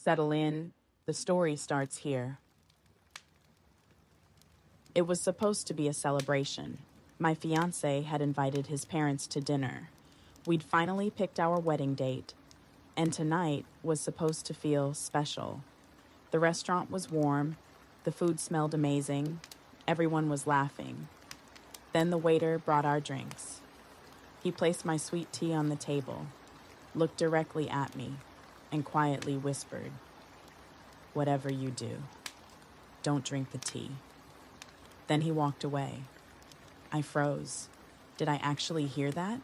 Settle in, the story starts here. It was supposed to be a celebration. My fiancé had invited his parents to dinner. We'd finally picked our wedding date, and tonight was supposed to feel special. The restaurant was warm, the food smelled amazing, everyone was laughing. Then the waiter brought our drinks. He placed my sweet tea on the table, looked directly at me, and quietly whispered, "Whatever you do, don't drink the tea." Then he walked away. I froze. Did I actually hear that?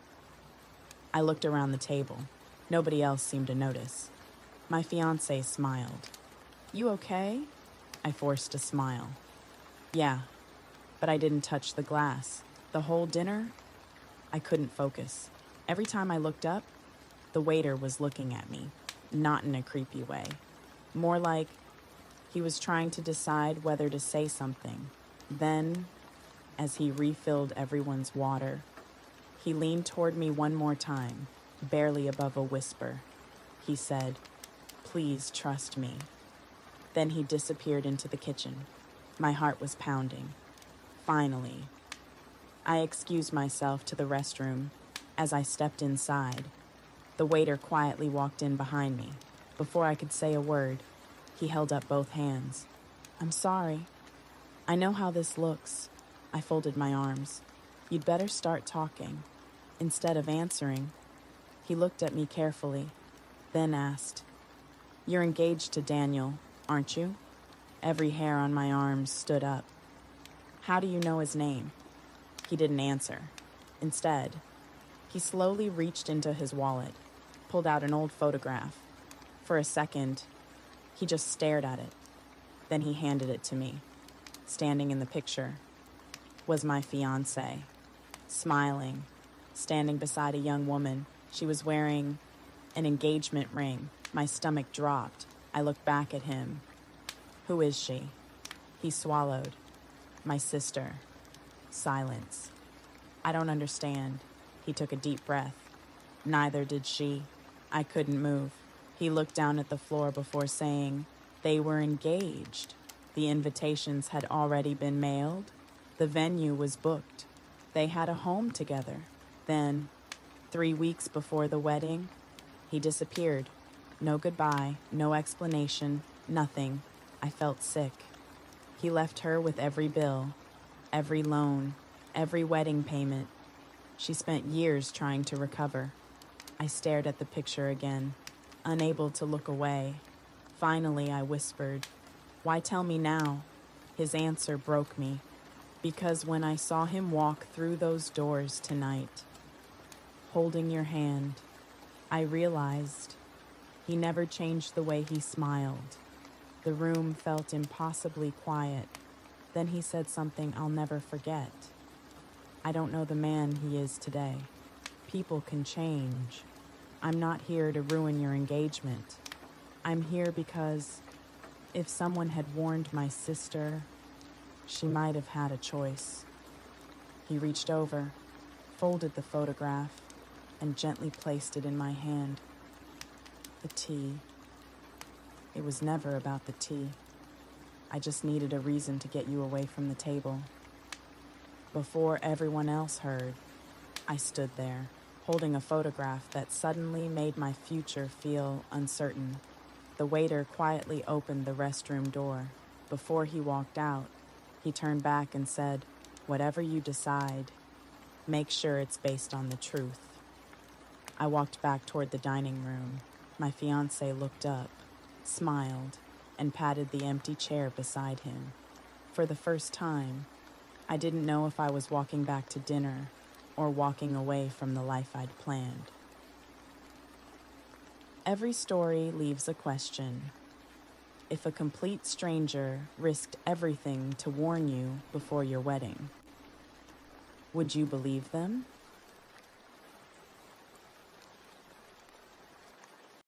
I looked around the table. Nobody else seemed to notice. My fiancé smiled. "You okay?" I forced a smile. "Yeah, but I didn't touch the glass. The whole dinner?" I couldn't focus. Every time I looked up, the waiter was looking at me, not in a creepy way. More like he was trying to decide whether to say something. Then, as he refilled everyone's water, he leaned toward me one more time, barely above a whisper. He said, "Please trust me." Then he disappeared into the kitchen. My heart was pounding. Finally. I excused myself to the restroom. As I stepped inside, the waiter quietly walked in behind me. Before I could say a word, he held up both hands. "I'm sorry. I know how this looks." I folded my arms. "You'd better start talking." Instead of answering, he looked at me carefully, then asked, "You're engaged to Daniel, aren't you?" Every hair on my arms stood up. "How do you know his name?" He didn't answer. Instead, he slowly reached into his wallet, pulled out an old photograph. For a second, he just stared at it. Then he handed it to me. Standing in the picture was my fiancée, smiling, standing beside a young woman. She was wearing an engagement ring. My stomach dropped. I looked back at him. "Who is she?" He swallowed. "My sister." Silence. "I don't understand." He took a deep breath. Neither did she. I couldn't move. He looked down at the floor before saying, "They were engaged. The invitations had already been mailed. The venue was booked. They had a home together." Then, 3 weeks before the wedding, he disappeared. No goodbye, no explanation, nothing. I felt sick. He left her with every bill, every loan, every wedding payment. She spent years trying to recover. I stared at the picture again, unable to look away. Finally, I whispered, "Why tell me now?" His answer broke me. "Because when I saw him walk through those doors tonight, holding your hand, I realized he never changed the way he smiled." The room felt impossibly quiet. Then he said something I'll never forget. "I don't know the man he is today. People can change. I'm not here to ruin your engagement. I'm here because if someone had warned my sister, she might have had a choice." He reached over, folded the photograph, and gently placed it in my hand. "The tea. It was never about the tea. I just needed a reason to get you away from the table." Before everyone else heard, I stood there, holding a photograph that suddenly made my future feel uncertain. The waiter quietly opened the restroom door. Before he walked out, he turned back and said, "Whatever you decide, make sure it's based on the truth." I walked back toward the dining room. My fiancé looked up, smiled, and patted the empty chair beside him. For the first time, I didn't know if I was walking back to dinner or walking away from the life I'd planned. Every story leaves a question. If a complete stranger risked everything to warn you before your wedding, would you believe them?